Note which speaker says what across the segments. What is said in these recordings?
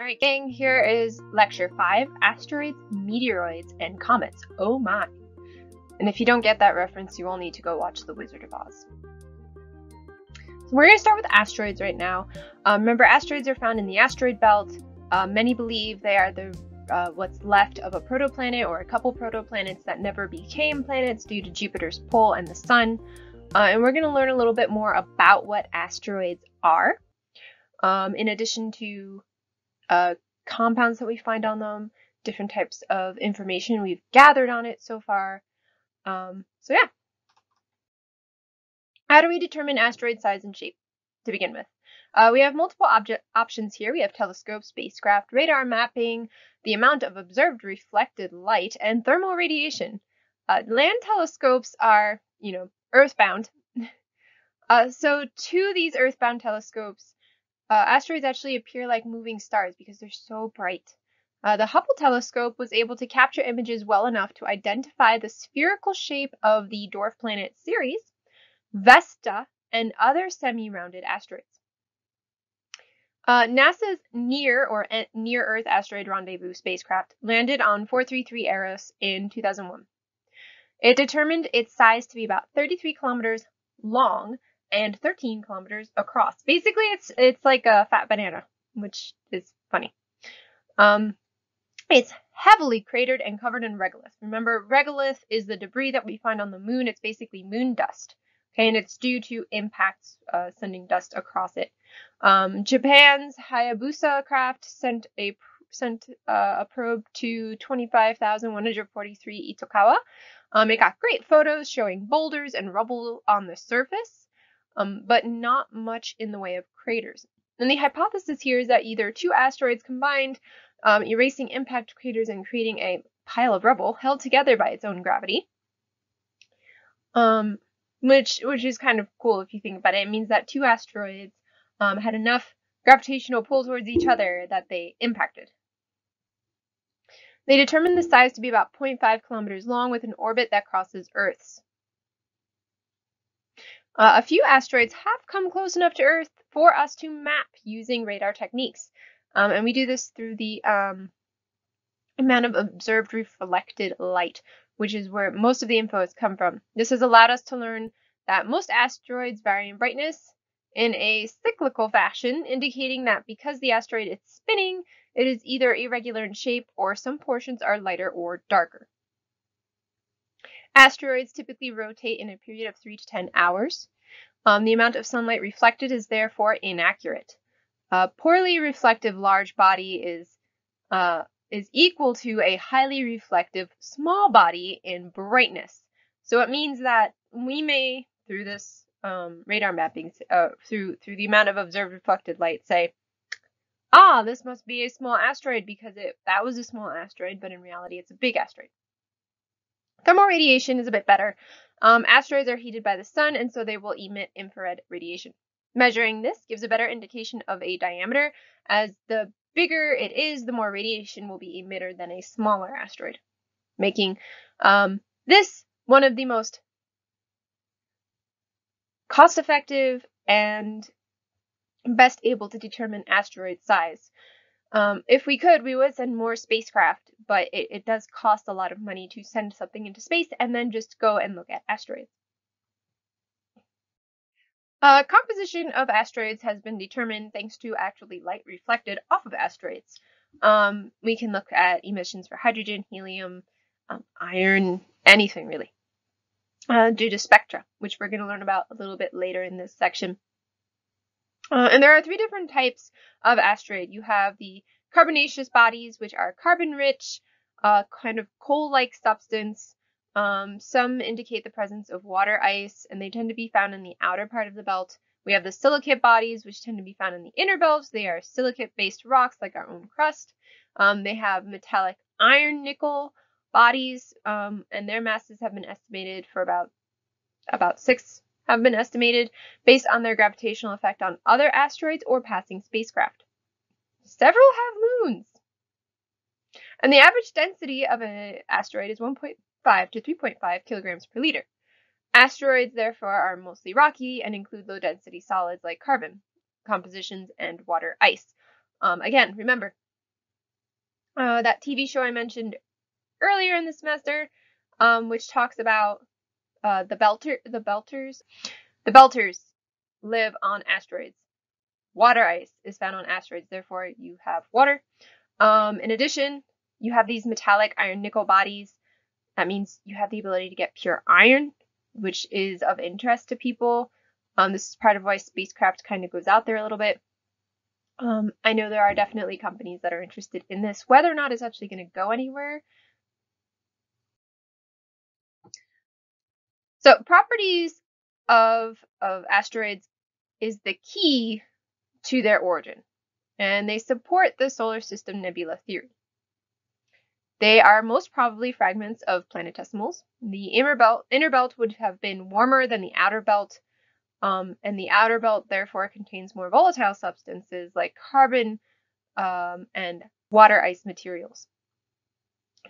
Speaker 1: Alright gang, here is lecture 5, Asteroids, Meteoroids, and Comets. Oh my! And if you don't get that reference, you will need to go watch The Wizard of Oz. So we're going to start with asteroids right now. Remember, asteroids are found in the asteroid belt. Many believe they are the what's left of a protoplanet or a couple protoplanets that never became planets due to Jupiter's pull and the sun. And we're going to learn a little bit more about what asteroids are, in addition to compounds that we find on them, different types of information we've gathered on it so far. So yeah. How do we determine asteroid size and shape to begin with? We have multiple options here. We have telescopes, spacecraft, radar mapping, the amount of observed reflected light, and thermal radiation. Land telescopes are, earthbound. So to these earthbound telescopes, asteroids actually appear like moving stars because they're so bright. The Hubble telescope was able to capture images well enough to identify the spherical shape of the dwarf planet Ceres, Vesta, and other semi-rounded asteroids. NASA's Near-Earth Asteroid Rendezvous spacecraft landed on 433 Eros in 2001. It determined its size to be about 33 kilometers long and 13 kilometers across. Basically, it's like a fat banana, which is funny. It's heavily cratered and covered in regolith. Remember, regolith is the debris that we find on the moon. It's basically moon dust. Okay, and it's due to impacts sending dust across it. Japan's Hayabusa craft sent a probe to 25,143 Itokawa. It got great photos showing boulders and rubble on the surface, but not much in the way of craters. And the hypothesis here is that either two asteroids combined, erasing impact craters and creating a pile of rubble held together by its own gravity. Which is kind of cool if you think about it. It means that two asteroids had enough gravitational pull towards each other that they impacted. They determined the size to be about 0.5 kilometers long with an orbit that crosses Earth's. A few asteroids have come close enough to Earth for us to map using radar techniques. And we do this through the amount of observed reflected light, which is where most of the info has come from. This has allowed us to learn that most asteroids vary in brightness in a cyclical fashion, indicating that because the asteroid is spinning, it is either irregular in shape or some portions are lighter or darker. Asteroids typically rotate in a period of 3 to 10 hours. The amount of sunlight reflected is therefore inaccurate. A poorly reflective large body is equal to a highly reflective small body in brightness. So it means that we may, through this radar mapping, through the amount of observed reflected light, say, this must be a small asteroid because that was a small asteroid, but in reality it's a big asteroid. Thermal radiation is a bit better. Asteroids are heated by the sun, and so they will emit infrared radiation. Measuring this gives a better indication of a diameter, as the bigger it is, the more radiation will be emitted than a smaller asteroid, making this one of the most cost-effective and best able to determine asteroid size. If we could, we would send more spacecraft, but it does cost a lot of money to send something into space and then just go and look at asteroids. Composition of asteroids has been determined thanks to actually light reflected off of asteroids. We can look at emissions for hydrogen, helium, iron, anything really, due to spectra, which we're going to learn about a little bit later in this section. And there are 3 different types of asteroid. You have the carbonaceous bodies, which are carbon-rich, kind of coal-like substance. Some indicate the presence of water ice, and they tend to be found in the outer part of the belt. We have the silicate bodies, which tend to be found in the inner belt. They are silicate-based rocks, like our own crust. They have metallic iron-nickel bodies, and their masses have been estimated for about 6 have been estimated based on their gravitational effect on other asteroids or passing spacecraft. Several have moons. And the average density of an asteroid is 1.5 to 3.5 kilograms per liter. Asteroids, therefore, are mostly rocky and include low-density solids like carbon compositions and water ice. Again, remember, that TV show I mentioned earlier in the semester, which talks about the Belters. The Belters live on asteroids. Water ice is found on asteroids, therefore you have water. In addition, you have these metallic iron nickel bodies. That means you have the ability to get pure iron, which is of interest to people. This is part of why spacecraft kind of goes out there a little bit. I know there are definitely companies that are interested in this. Whether or not it's actually going to go anywhere. So properties of asteroids is the key to their origin, and they support the solar system nebula theory. They are most probably fragments of planetesimals. The inner belt would have been warmer than the outer belt, and the outer belt therefore contains more volatile substances like carbon and water ice materials.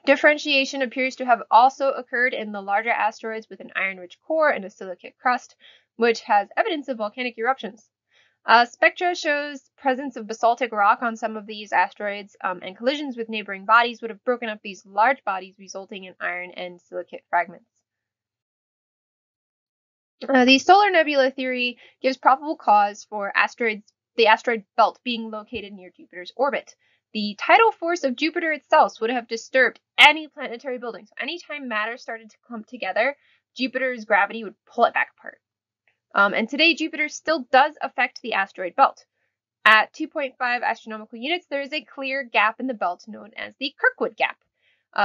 Speaker 1: Differentiation appears to have also occurred in the larger asteroids with an iron-rich core and a silicate crust, which has evidence of volcanic eruptions. Spectra shows presence of basaltic rock on some of these asteroids, and collisions with neighboring bodies would have broken up these large bodies, resulting in iron and silicate fragments. The solar nebula theory gives probable cause for the asteroid belt being located near Jupiter's orbit. The tidal force of Jupiter itself would have disturbed any planetary building. So anytime matter started to clump together, Jupiter's gravity would pull it back apart. And today, Jupiter still does affect the asteroid belt. At 2.5 astronomical units, there is a clear gap in the belt known as the Kirkwood gap.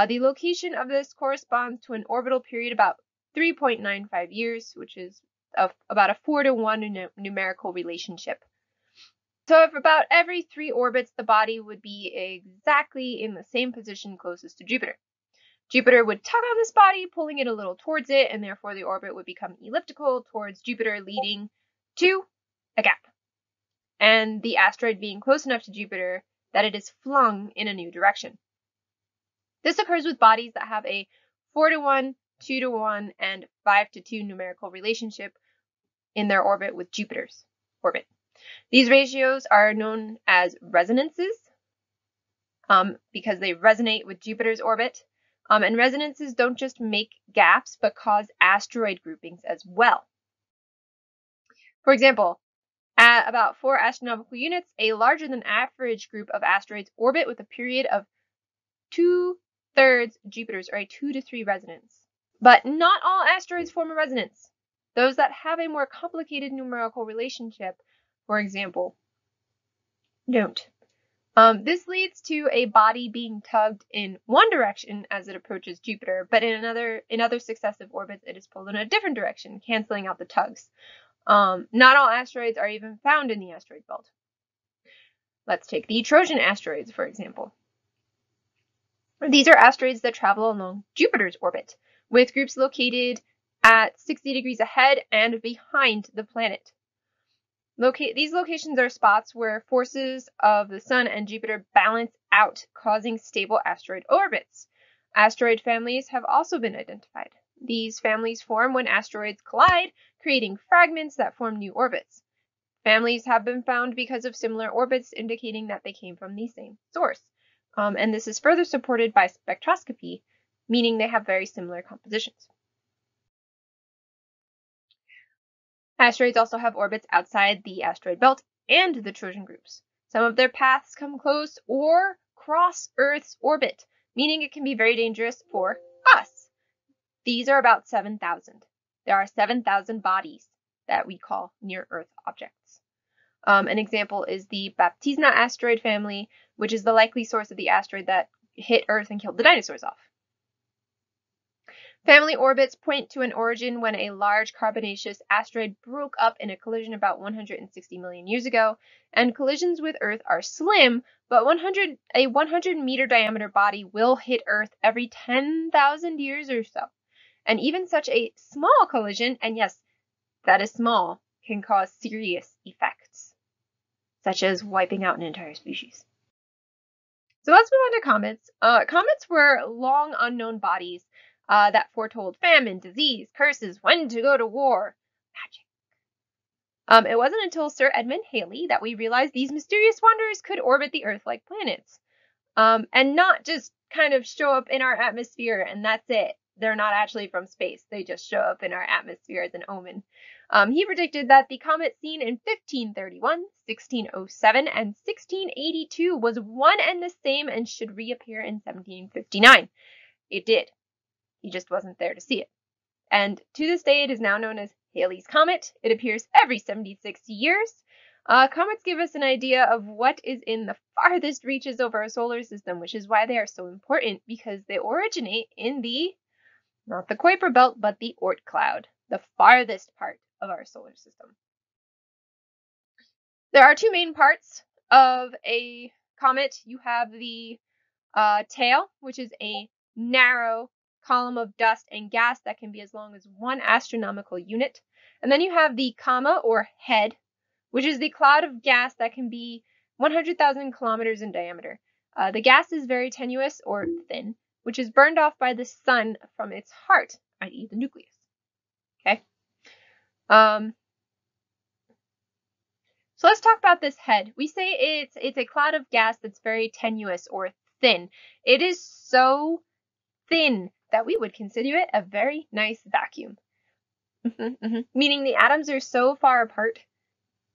Speaker 1: The location of this corresponds to an orbital period about 3.95 years, which is about a 4-to-1 numerical relationship. So if about every 3 orbits, the body would be exactly in the same position closest to Jupiter. Jupiter would tug on this body, pulling it a little towards it, and therefore the orbit would become elliptical towards Jupiter, leading to a gap, and the asteroid being close enough to Jupiter that it is flung in a new direction. This occurs with bodies that have a 4-to-1, 2-to-1, and 5-to-2 numerical relationship in their orbit with Jupiter's orbit. These ratios are known as resonances because they resonate with Jupiter's orbit. And resonances don't just make gaps, but cause asteroid groupings as well. For example, at about 4 astronomical units, a larger than average group of asteroids orbit with a period of 2/3 Jupiters, or a 2-to-3 resonance. But not all asteroids form a resonance. Those that have a more complicated numerical relationship, for example, don't. This leads to a body being tugged in one direction as it approaches Jupiter, but in other successive orbits, it is pulled in a different direction, canceling out the tugs. Not all asteroids are even found in the asteroid belt. Let's take the Trojan asteroids, for example. These are asteroids that travel along Jupiter's orbit, with groups located at 60 degrees ahead and behind the planet. These locations are spots where forces of the Sun and Jupiter balance out, causing stable asteroid orbits. Asteroid families have also been identified. These families form when asteroids collide, creating fragments that form new orbits. Families have been found because of similar orbits, indicating that they came from the same source. And this is further supported by spectroscopy, meaning they have very similar compositions. Asteroids also have orbits outside the asteroid belt and the Trojan groups. Some of their paths come close or cross Earth's orbit, meaning it can be very dangerous for us. These are about 7,000. There are 7,000 bodies that we call near-Earth objects. An example is the Baptisma asteroid family, which is the likely source of the asteroid that hit Earth and killed the dinosaurs off. Family orbits point to an origin when a large carbonaceous asteroid broke up in a collision about 160 million years ago, and collisions with Earth are slim, but a 100-meter diameter body will hit Earth every 10,000 years or so. And even such a small collision, and yes, that is small, can cause serious effects, such as wiping out an entire species. So let's move on to comets. Comets were long unknown bodies that foretold famine, disease, curses, when to go to war. Magic. It wasn't until Sir Edmund Halley that we realized these mysterious wanderers could orbit the Earth like planets. and not just kind of show up in our atmosphere and that's it. They're not actually from space. They just show up in our atmosphere as an omen. He predicted that the comet seen in 1531, 1607, and 1682 was one and the same and should reappear in 1759. It did. He just wasn't there to see it. And to this day, it is now known as Halley's Comet. It appears every 76 years. Comets give us an idea of what is in the farthest reaches of our solar system, which is why they are so important, because they originate in not the Kuiper belt, but the Oort cloud, the farthest part of our solar system. There are two main parts of a comet. You have the tail, which is a narrow column of dust and gas that can be as long as 1 astronomical unit. And then you have the comma or head, which is the cloud of gas that can be 100,000 kilometers in diameter. The gas is very tenuous or thin, which is burned off by the sun from its heart, i.e. the nucleus. Okay. So let's talk about this head. We say it's a cloud of gas that's very tenuous or thin. It is so thin that we would consider it a very nice vacuum. Meaning the atoms are so far apart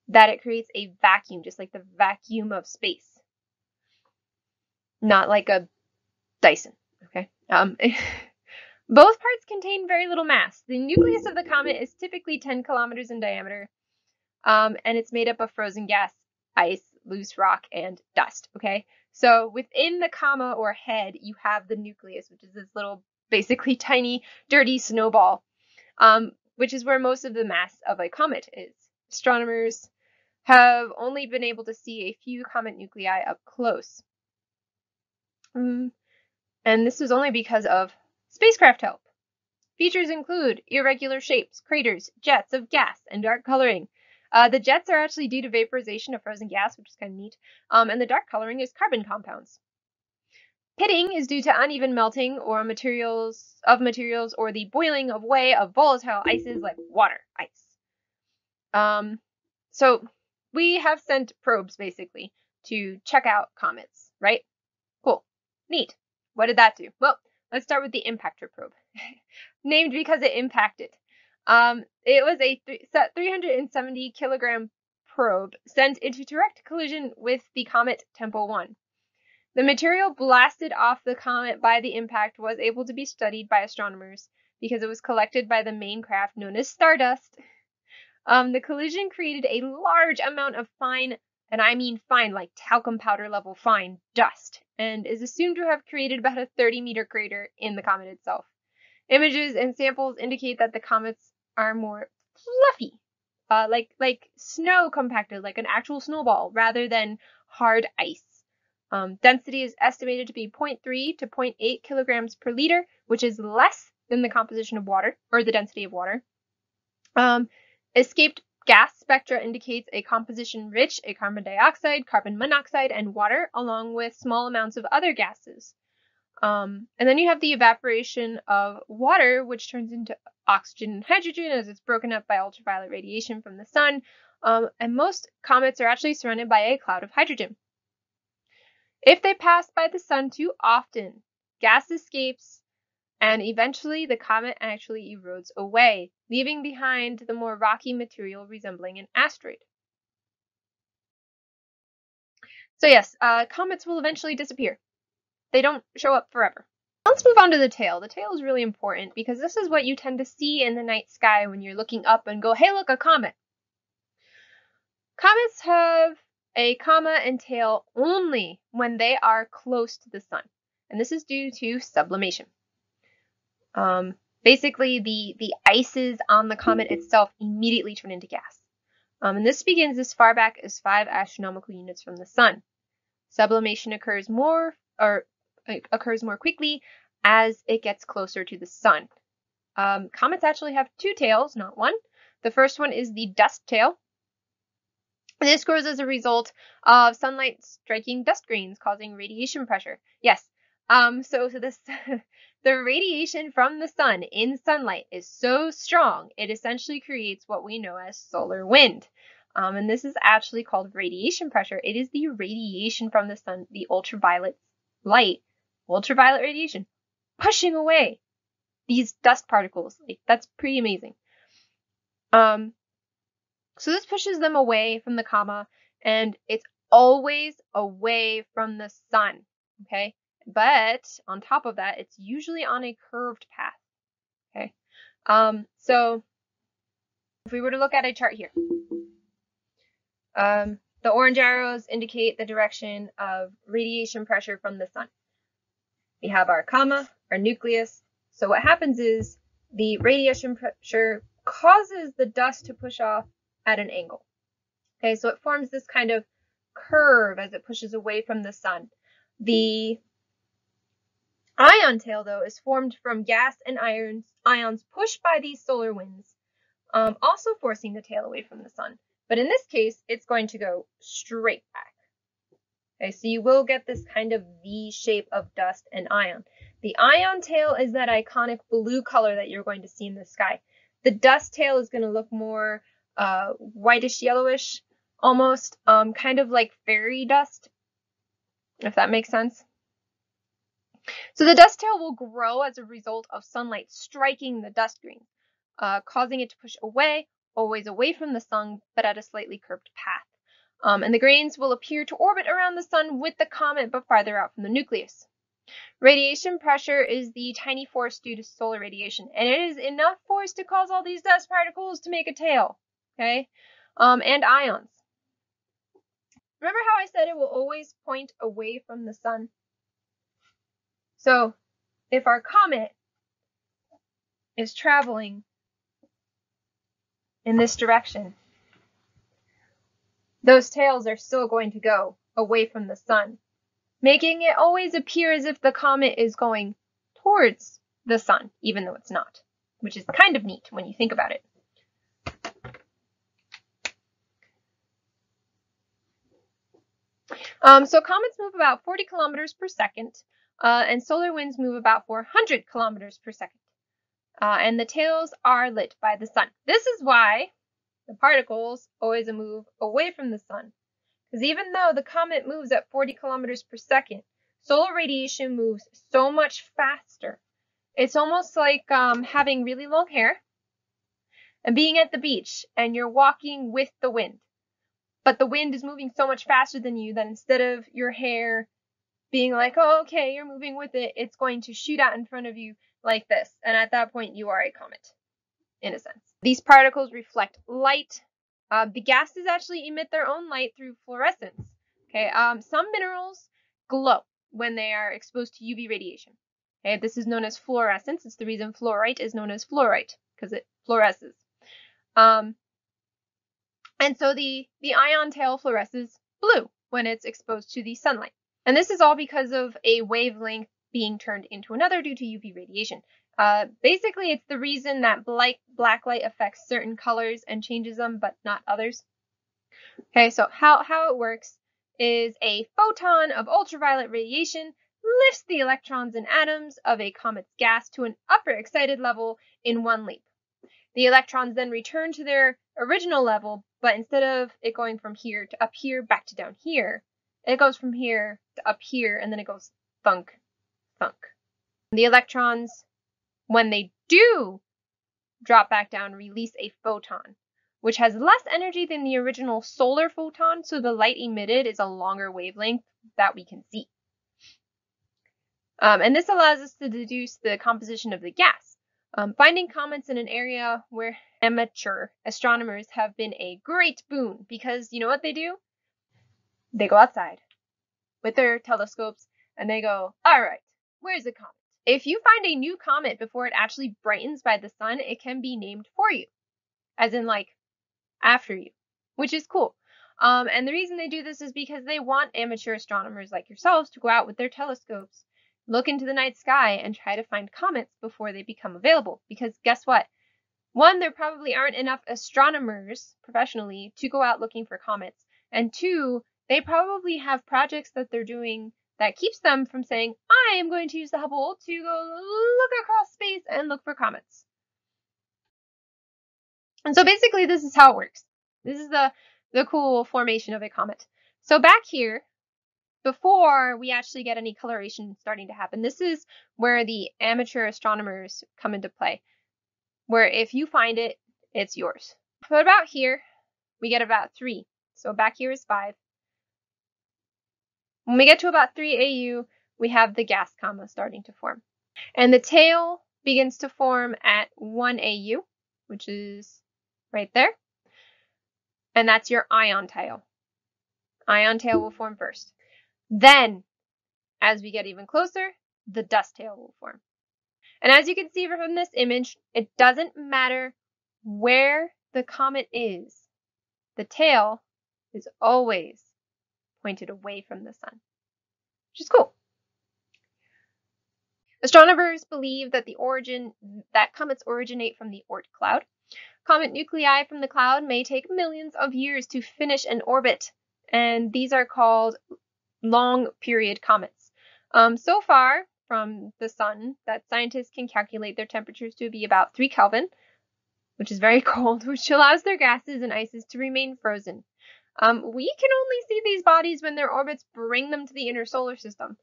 Speaker 1: that it creates a vacuum, just like the vacuum of space. Not like a Dyson, okay? Both parts contain very little mass. The nucleus of the comet is typically 10 kilometers in diameter, and it's made up of frozen gas, ice, loose rock, and dust, okay? So within the comma or head, you have the nucleus, which is this little, basically tiny, dirty snowball, which is where most of the mass of a comet is. Astronomers have only been able to see a few comet nuclei up close. And this was only because of spacecraft help. Features include irregular shapes, craters, jets of gas, and dark coloring. The jets are actually due to vaporization of frozen gas, which is kind of neat, and the dark coloring is carbon compounds. Pitting is due to uneven melting or materials or the boiling away of volatile ices like water ice. So we have sent probes basically to check out comets, right? Cool. Neat. What did that do? Well, let's start with the impactor probe. Named because it impacted. It was a 370 kilogram probe sent into direct collision with the comet Tempel 1. The material blasted off the comet by the impact was able to be studied by astronomers because it was collected by the main craft known as stardust. The collision created a large amount of fine, and I mean fine, like talcum powder level fine, dust, and is assumed to have created about a 30-meter crater in the comet itself. Images and samples indicate that the comets are more fluffy, like snow compacted, like an actual snowball, rather than hard ice. Density is estimated to be 0.3 to 0.8 kilograms per liter, which is less than the composition of water, or the density of water. Escaped gas spectra indicates a composition rich in carbon dioxide, carbon monoxide, and water, along with small amounts of other gases. And then you have the evaporation of water, which turns into oxygen and hydrogen as it's broken up by ultraviolet radiation from the sun. And most comets are actually surrounded by a cloud of hydrogen. If they pass by the sun too often, gas escapes, and eventually the comet actually erodes away, leaving behind the more rocky material resembling an asteroid. So yes, comets will eventually disappear. They don't show up forever. Let's move on to the tail. The tail is really important because this is what you tend to see in the night sky when you're looking up and go, hey, look, a comet. Comets have a comma and tail only when they are close to the sun, and this is due to sublimation. Basically, the ices on the comet itself immediately turn into gas. And this begins as far back as 5 astronomical units from the sun. Sublimation occurs more quickly as it gets closer to the sun. Comets actually have 2 tails, not 1. The first one is the dust tail. This grows as a result of sunlight striking dust grains, causing radiation pressure. Yes. So this the radiation from the sun in sunlight is so strong, it essentially creates what we know as solar wind. And this is actually called radiation pressure. It is the radiation from the sun, the ultraviolet light, ultraviolet radiation, pushing away these dust particles. Like, that's pretty amazing. So this pushes them away from the comma, and it's always away from the sun, okay? But on top of that, it's usually on a curved path, okay? So if we were to look at a chart here, the orange arrows indicate the direction of radiation pressure from the sun. We have our comma, our nucleus. So what happens is the radiation pressure causes the dust to push off at an angle. Okay, so it forms this kind of curve as it pushes away from the sun. The ion tail, though, is formed from gas and ions pushed by these solar winds, also forcing the tail away from the sun. But in this case, it's going to go straight back. Okay, so you will get this kind of V shape of dust and ion. The ion tail is that iconic blue color that you're going to see in the sky. The dust tail is going to look more whitish yellowish, almost kind of like fairy dust, if that makes sense. So the dust tail will grow as a result of sunlight striking the dust grains, causing it to push away, always away from the sun, but at a slightly curved path. And the grains will appear to orbit around the sun with the comet, but farther out from the nucleus. Radiation pressure is the tiny force due to solar radiation, and it is enough force to cause all these dust particles to make a tail, okay? And ions. Remember how I said it will always point away from the sun? So if our comet is traveling in this direction, those tails are still going to go away from the sun, making it always appear as if the comet is going towards the sun, even though it's not, which is kind of neat when you think about it. So comets move about 40 kilometers per second, and solar winds move about 400 kilometers per second. And the tails are lit by the sun. This is why the particles always move away from the sun. Because even though the comet moves at 40 kilometers per second, solar radiation moves so much faster. It's almost like having really long hair and being at the beach and you're walking with the wind. But the wind is moving so much faster than you that instead of your hair being like, oh, okay, you're moving with it, it's going to shoot out in front of you like this. And at that point, you are a comet, in a sense. These particles reflect light. The gases actually emit their own light through fluorescence. Okay, some minerals glow when they are exposed to UV radiation. Okay, this is known as fluorescence. It's the reason fluorite is known as fluorite, because it fluoresces. And so the ion tail fluoresces blue when it's exposed to the sunlight. And this is all because of a wavelength being turned into another due to UV radiation. Basically, it's the reason that black light affects certain colors and changes them, but not others. Okay, so how it works is a photon of ultraviolet radiation lifts the electrons and atoms of a comet's gas to an upper excited level in one leap. The electrons then return to their original level, but instead of it going from here to up here, back to down here, it goes from here to up here, and then it goes thunk, thunk. The electrons, when they do drop back down, release a photon, which has less energy than the original solar photon, so the light emitted is a longer wavelength that we can see. And this allows us to deduce the composition of the gas. Finding comets in an area where amateur astronomers have been a great boon, because you know what they do? They go outside with their telescopes and they go, all right, where's the comet? If you find a new comet before it actually brightens by the sun, it can be named for you, as in like after you, which is cool. And the reason they do this is because they want amateur astronomers like yourselves to go out with their telescopes, look into the night sky, and try to find comets before they become available. Because guess what? One, there probably aren't enough astronomers professionally to go out looking for comets. And two, they probably have projects that they're doing that keeps them from saying, I am going to use the Hubble to go look across space and look for comets. And so basically this is how it works. This is the cool formation of a comet. So back here, before we actually get any coloration starting to happen. This is where the amateur astronomers come into play, where if you find it, it's yours. But about here, we get about 3. So back here is 5. When we get to about 3 AU, we have the gas comma starting to form. And the tail begins to form at 1 AU, which is right there. And that's your ion tail. Ion tail will form first. Then, as we get even closer, the dust tail will form. And as you can see from this image, it doesn't matter where the comet is. The tail is always pointed away from the sun, which is cool. Astronomers believe that comets originate from the Oort cloud. Comet nuclei from the cloud may take millions of years to finish an orbit, and these are called long period comets. So far from the sun, that scientists can calculate their temperatures to be about 3 Kelvin, which is very cold, which allows their gases and ices to remain frozen. We can only see these bodies when their orbits bring them to the inner solar system.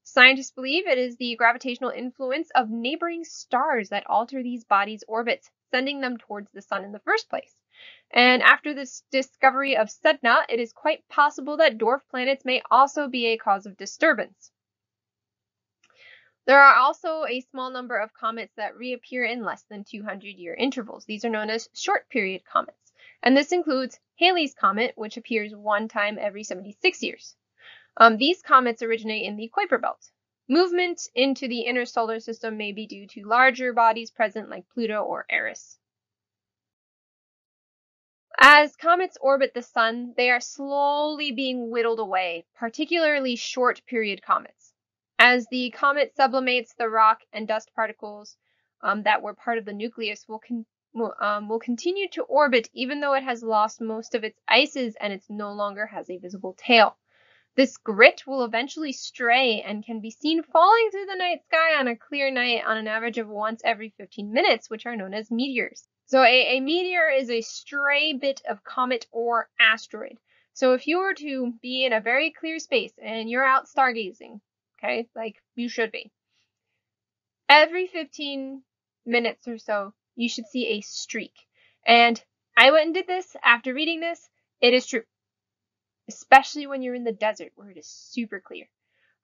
Speaker 1: Scientists believe it is the gravitational influence of neighboring stars that alter these bodies' orbits, sending them towards the sun in the first place. And after this discovery of Sedna, it is quite possible that dwarf planets may also be a cause of disturbance. There are also a small number of comets that reappear in less than 200-year intervals. These are known as short-period comets. And this includes Halley's Comet, which appears one time every 76 years. These comets originate in the Kuiper Belt. Movement into the inner solar system may be due to larger bodies present like Pluto or Eris. As comets orbit the sun, they are slowly being whittled away, particularly short-period comets. As the comet sublimates, the rock and dust particles that were part of the nucleus will continue to orbit even though it has lost most of its ices and it no longer has a visible tail. This grit will eventually stray and can be seen falling through the night sky on a clear night on an average of once every 15 minutes, which are known as meteors. So a meteor is a stray bit of comet or asteroid. So if you were to be in a very clear space and you're out stargazing, okay, like you should be, every 15 minutes or so, you should see a streak. And I went and did this after reading this. It is true. Especially when you're in the desert where it is super clear.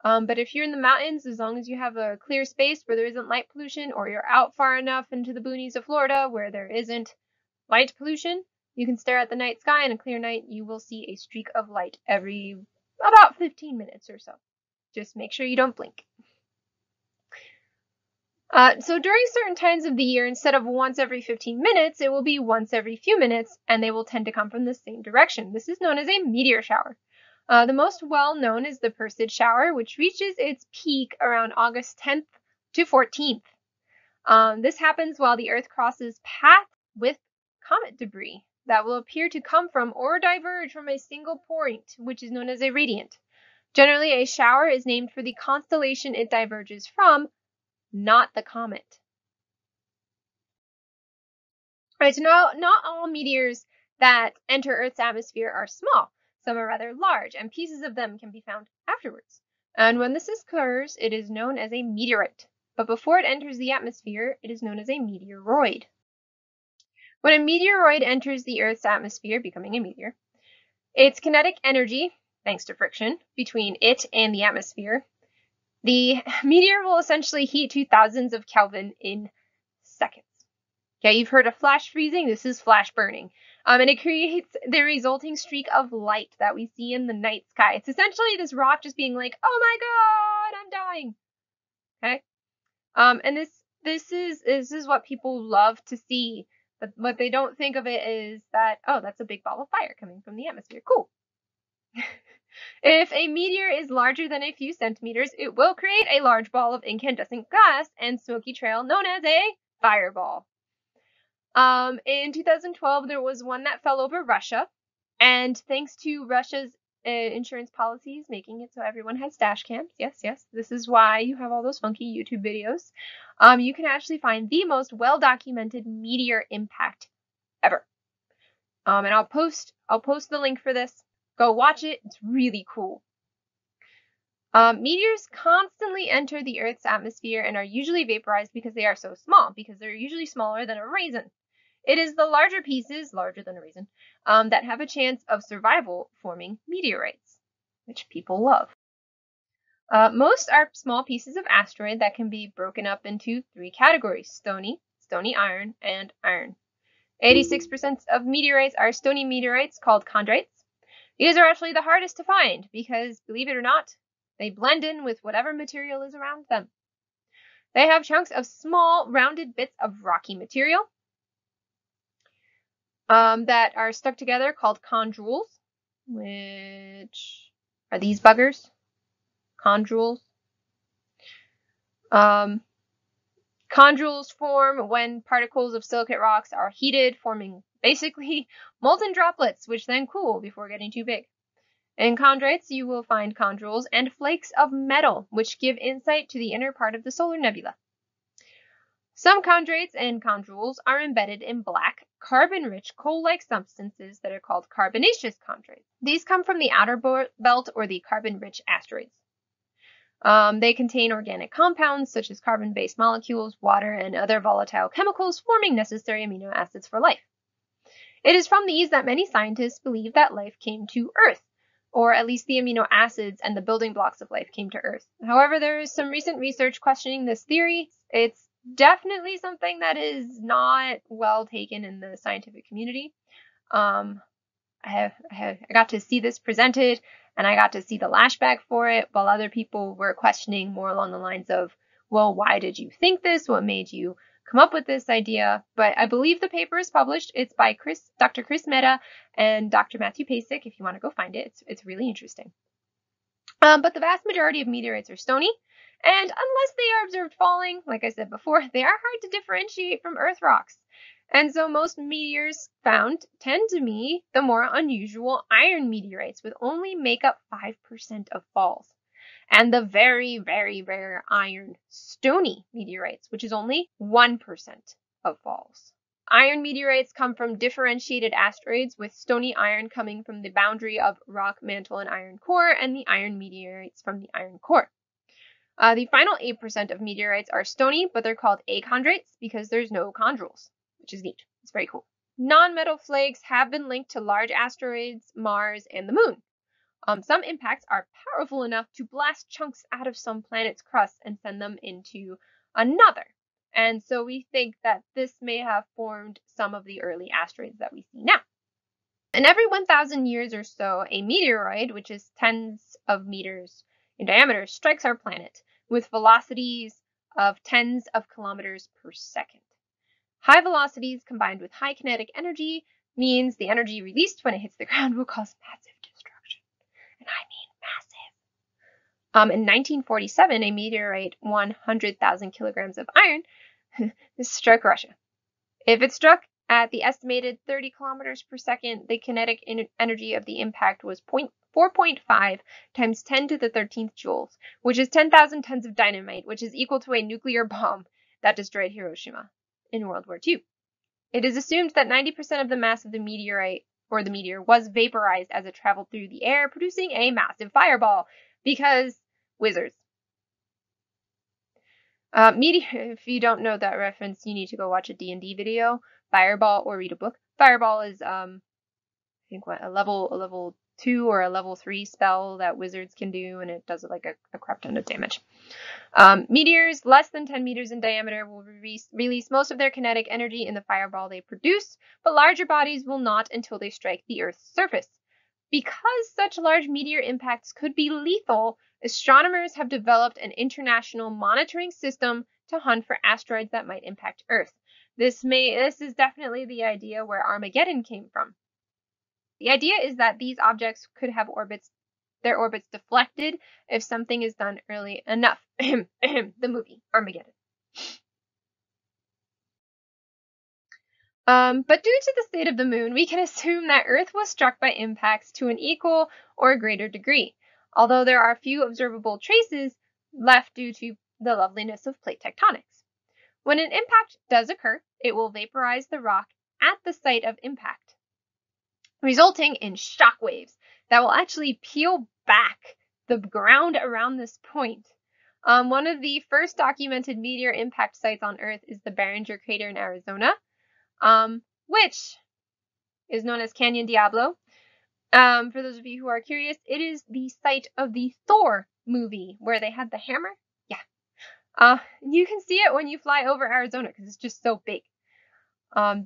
Speaker 1: But if you're in the mountains, as long as you have a clear space where there isn't light pollution, or you're out far enough into the boonies of Florida where there isn't light pollution, you can stare at the night sky. On a clear night, you will see a streak of light every about 15 minutes or so. Just make sure you don't blink. So during certain times of the year, instead of once every 15 minutes, it will be once every few minutes, and they will tend to come from the same direction. This is known as a meteor shower. The most well-known is the Pearson shower, which reaches its peak around August 10th to 14th. This happens while the Earth crosses paths with comet debris that will appear to come from or diverge from a single point, which is known as a radiant. Generally, a shower is named for the constellation it diverges from, not the comet. Right, so not all meteors that enter Earth's atmosphere are small. Some are rather large, and pieces of them can be found afterwards. And when this occurs, it is known as a meteorite. But before it enters the atmosphere, it is known as a meteoroid. When a meteoroid enters the Earth's atmosphere, becoming a meteor, its kinetic energy, thanks to friction between it and the atmosphere, the meteor will essentially heat to thousands of Kelvin in seconds. Okay, you've heard of flash freezing. This is flash burning. And it creates the resulting streak of light that we see in the night sky. It's essentially this rock just being like, oh my god, I'm dying. Okay? And this is what people love to see. But what they don't think of it is that, oh, that's a big ball of fire coming from the atmosphere. Cool. If a meteor is larger than a few centimeters, it will create a large ball of incandescent gas and smoky trail known as a fireball. In 2012, there was one that fell over Russia, and thanks to Russia's insurance policies making it so everyone has dash cams, yes, this is why you have all those funky YouTube videos, you can actually find the most well-documented meteor impact ever. And I'll post the link for this. Go watch it. It's really cool. Meteors constantly enter the Earth's atmosphere and are usually vaporized because they are so small, because they're usually smaller than a raisin. It is the larger pieces, larger than a raisin, that have a chance of survival forming meteorites, which people love. Most are small pieces of asteroid that can be broken up into three categories: stony, stony iron, and iron. 86% of meteorites are stony meteorites called chondrites. These are actually the hardest to find because, believe it or not, they blend in with whatever material is around them. They have chunks of small, rounded bits of rocky material that are stuck together called chondrules, which are these buggers. Chondrules. Chondrules form when particles of silicate rocks are heated, forming basically molten droplets, which then cool before getting too big. In chondrites, you will find chondrules and flakes of metal, which give insight to the inner part of the solar nebula. Some chondrites and chondrules are embedded in black, carbon-rich, coal-like substances that are called carbonaceous chondrites. These come from the outer belt or the carbon-rich asteroids. They contain organic compounds such as carbon-based molecules, water, and other volatile chemicals, forming necessary amino acids for life. It is from these that many scientists believe that life came to Earth, or at least the amino acids and the building blocks of life came to Earth. However, there is some recent research questioning this theory. It's definitely something that is not well taken in the scientific community. I got to see this presented, and I got to see the lashback for it, while other people were questioning more along the lines of, well, why did you think this? What made you come up with this idea? But I believe the paper is published. It's by Dr. Chris Mehta and Dr. Matthew Pasek, if you want to go find it. It's really interesting. But the vast majority of meteorites are stony, and unless they are observed falling, like I said before, they are hard to differentiate from Earth rocks. And so most meteors found tend to be the more unusual iron meteorites, with only make up 5% of falls. And the very, very rare iron stony meteorites, which is only 1% of falls. Iron meteorites come from differentiated asteroids, with stony iron coming from the boundary of rock, mantle, and iron core, and the iron meteorites from the iron core. The final 8% of meteorites are stony, but they're called achondrites because there's no chondrules, which is neat. It's very cool. Non-metal flakes have been linked to large asteroids, Mars, and the Moon. Some impacts are powerful enough to blast chunks out of some planet's crust and send them into another. And so we think that this may have formed some of the early asteroids that we see now. And every 1,000 years or so, a meteoroid, which is tens of meters in diameter, strikes our planet with velocities of tens of kilometers per second. High velocities combined with high kinetic energy means the energy released when it hits the ground will cause massive destruction. And I mean massive. In 1947, a meteorite, 100,000 kilograms of iron, struck Russia. If it struck at the estimated 30 kilometers per second, the kinetic energy of the impact was 4.5 times 10 to the 13th joules, which is 10,000 tons of dynamite, which is equal to a nuclear bomb that destroyed Hiroshima in World War II. It is assumed that 90% of the mass of the meteorite or the meteor was vaporized as it traveled through the air, producing a massive fireball, because wizards. If you don't know that reference, you need to go watch a D&D video, Fireball, or read a book. Fireball is, I think, what, a level 2 or a level 3 spell that wizards can do, and it does like a crap ton of damage. Meteors less than 10 meters in diameter will release most of their kinetic energy in the fireball they produce, but larger bodies will not until they strike the Earth's surface. Because such large meteor impacts could be lethal, astronomers have developed an international monitoring system to hunt for asteroids that might impact Earth. This is definitely the idea where Armageddon came from. The idea is that these objects could have their orbits deflected if something is done early enough. The movie, Armageddon. But due to the state of the moon, we can assume that Earth was struck by impacts to an equal or greater degree, although there are few observable traces left due to the loveliness of plate tectonics. When an impact does occur, it will vaporize the rock at the site of impact, resulting in shock waves that will actually peel back the ground around this point. One of the first documented meteor impact sites on Earth is the Barringer crater in Arizona, which is known as Canyon Diablo. For those of you who are curious, it is the site of the Thor movie where they had the hammer. Yeah. You can see it when you fly over Arizona because it's just so big.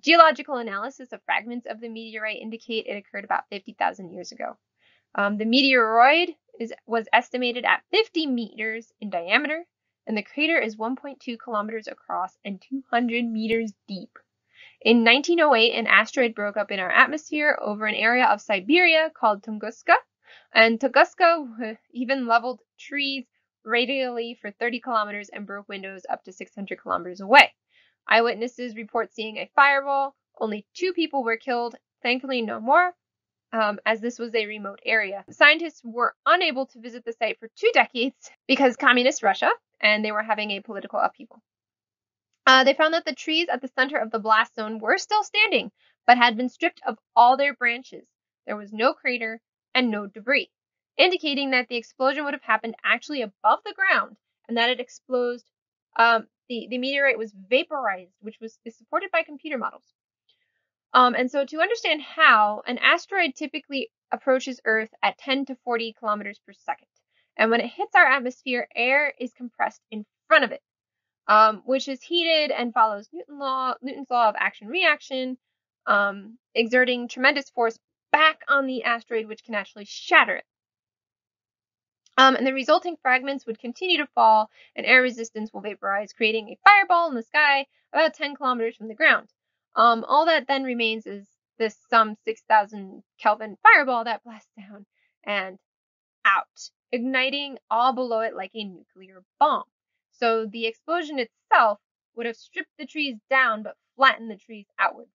Speaker 1: Geological analysis of fragments of the meteorite indicate it occurred about 50,000 years ago. The meteoroid was estimated at 50 meters in diameter, and the crater is 1.2 kilometers across and 200 meters deep. In 1908, an asteroid broke up in our atmosphere over an area of Siberia called Tunguska, and Tunguska even leveled trees radially for 30 kilometers and broke windows up to 600 kilometers away. Eyewitnesses report seeing a fireball. Only 2 people were killed, thankfully no more, as this was a remote area. Scientists were unable to visit the site for 2 decades because communist Russia, and they were having a political upheaval. They found that the trees at the center of the blast zone were still standing, but had been stripped of all their branches. There was no crater and no debris, indicating that the explosion would have happened actually above the ground, and that it exploded. The meteorite was vaporized, which is supported by computer models. And so to understand how, an asteroid typically approaches Earth at 10 to 40 kilometers per second. And when it hits our atmosphere, air is compressed in front of it, which is heated and follows Newton's law of action-reaction, exerting tremendous force back on the asteroid, which can actually shatter it. And the resulting fragments would continue to fall, and air resistance will vaporize, creating a fireball in the sky about 10 kilometers from the ground. All that then remains is this some 6,000 Kelvin fireball that blasts down and out, igniting all below it like a nuclear bomb. So the explosion itself would have stripped the trees down but flattened the trees outward.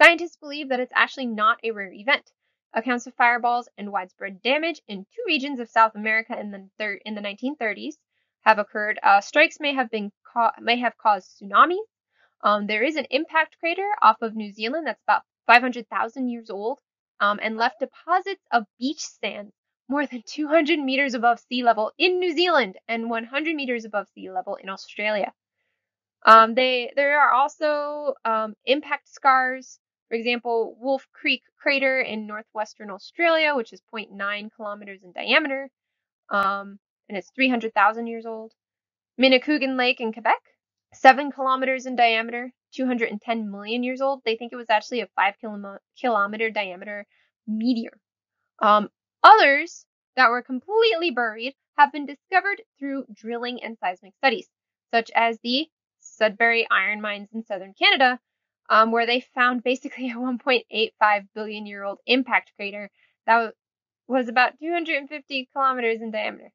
Speaker 1: Scientists believe that it's actually not a rare event. Accounts of fireballs and widespread damage in 2 regions of South America in the 1930s have occurred. Strikes may have caused tsunamis. There is an impact crater off of New Zealand that's about 500,000 years old, and left deposits of beach sand more than 200 meters above sea level in New Zealand and 100 meters above sea level in Australia. There are also impact scars. For example, Wolf Creek crater in northwestern Australia, which is 0.9 kilometers in diameter, and it's 300,000 years old. Minnekugan Lake in Quebec, 7 kilometers in diameter, 210 million years old. They think it was actually a 5-kilometer diameter meteor. Others that were completely buried have been discovered through drilling and seismic studies, such as the Sudbury iron mines in southern Canada, where they found basically a 1.85 billion year old impact crater that was about 250 kilometers in diameter.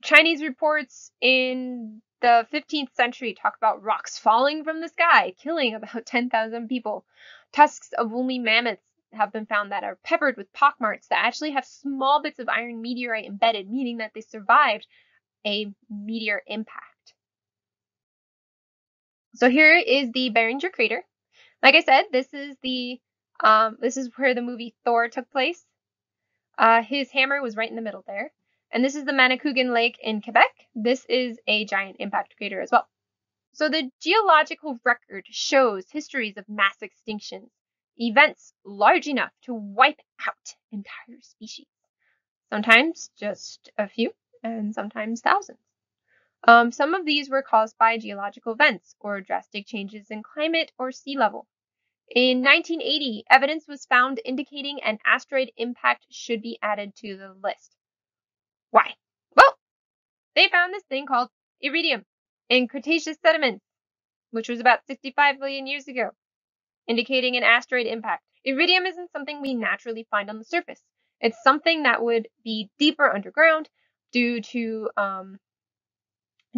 Speaker 1: Chinese reports in the 15th century talk about rocks falling from the sky, killing about 10,000 people. Tusks of woolly mammoths have been found that are peppered with pockmarks that actually have small bits of iron meteorite embedded, meaning that they survived a meteor impact. So here is the Barringer crater. Like I said, this is where the movie Thor took place. His hammer was right in the middle there. And this is the Manicouagan Lake in Quebec. This is a giant impact crater as well. So the geological record shows histories of mass extinctions, events large enough to wipe out entire species. Sometimes just a few, and sometimes thousands. Some of these were caused by geological events or drastic changes in climate or sea level. In 1980, evidence was found indicating an asteroid impact should be added to the list. Why? Well, they found this thing called iridium in Cretaceous sediments, which was about 65 billion years ago, indicating an asteroid impact. Iridium isn't something we naturally find on the surface. It's something that would be deeper underground due to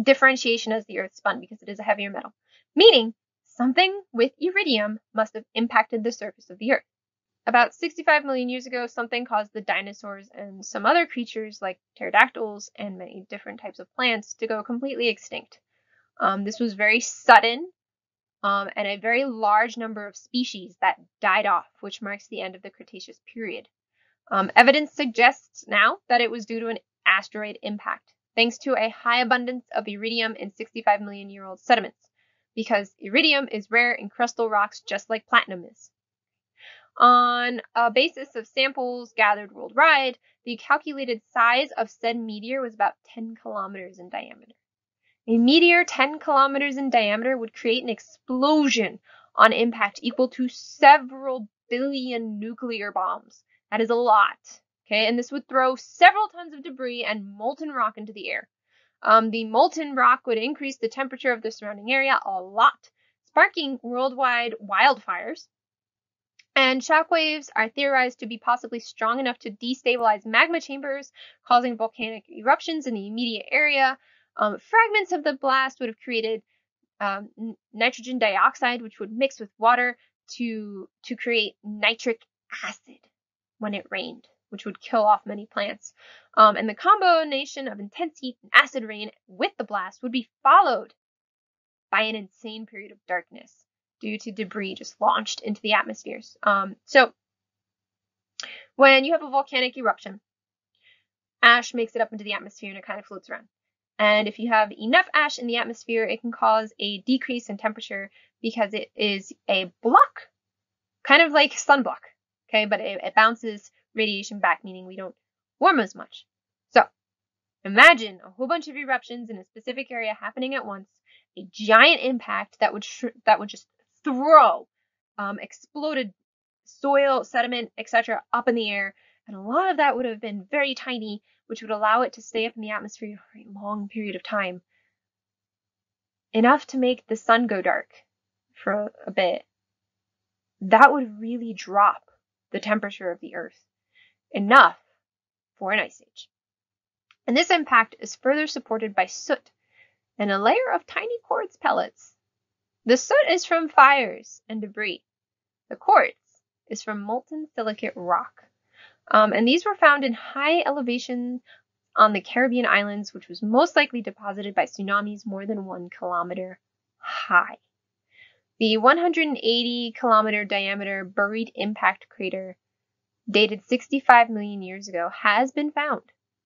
Speaker 1: differentiation as the Earth spun, because it is a heavier metal, meaning something with iridium must have impacted the surface of the Earth. About 65 million years ago, something caused the dinosaurs and some other creatures like pterodactyls and many different types of plants to go completely extinct. This was very sudden, and a very large number of species that died off, which marks the end of the Cretaceous period. Evidence suggests now that it was due to an asteroid impact, thanks to a high abundance of iridium in 65 million year old sediments, because iridium is rare in crustal rocks just like platinum is. On a basis of samples gathered worldwide, the calculated size of said meteor was about 10 kilometers in diameter. A meteor 10 kilometers in diameter would create an explosion on impact equal to several billion nuclear bombs. That is a lot. Okay, and this would throw several tons of debris and molten rock into the air. The molten rock would increase the temperature of the surrounding area a lot, sparking worldwide wildfires. And shockwaves are theorized to be possibly strong enough to destabilize magma chambers, causing volcanic eruptions in the immediate area. Fragments of the blast would have created nitrogen dioxide, which would mix with water to create nitric acid when it rained, which would kill off many plants. And the combination of intense heat and acid rain with the blast would be followed by an insane period of darkness due to debris just launched into the atmospheres. So when you have a volcanic eruption, ash makes it up into the atmosphere and it kind of floats around. And if you have enough ash in the atmosphere, it can cause a decrease in temperature because it is a block, kind of like sunblock, okay? But it bounces radiation back, meaning we don't warm as much. So imagine a whole bunch of eruptions in a specific area happening at once, a giant impact that would just throw exploded soil, sediment, etc. up in the air, and a lot of that would have been very tiny, which would allow it to stay up in the atmosphere for a long period of time. Enough to make the sun go dark for a bit. That would really drop the temperature of the Earth. Enough for an ice age. And this impact is further supported by soot and a layer of tiny quartz pellets. The soot is from fires and debris. The quartz is from molten silicate rock. And these were found in high elevation on the Caribbean islands, which was most likely deposited by tsunamis more than 1 kilometer high. The 180 kilometer diameter buried impact crater, dated 65 million years ago, has been found.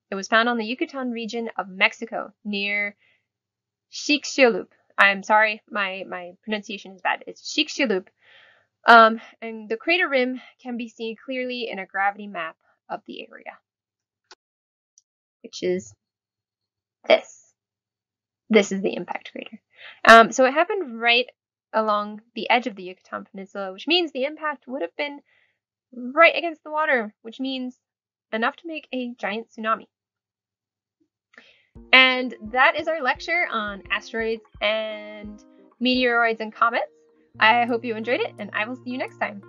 Speaker 1: It was found on the Yucatan region of Mexico, near Chicxulub. I'm sorry, my pronunciation is bad. It's Chicxulub. And the crater rim can be seen clearly in a gravity map of the area, which is this. This is the impact crater. So it happened right along the edge of the Yucatan Peninsula, which means the impact would have been right against the water, which means enough to make a giant tsunami. And that is our lecture on asteroids and meteoroids and comets. I hope you enjoyed it, and I will see you next time.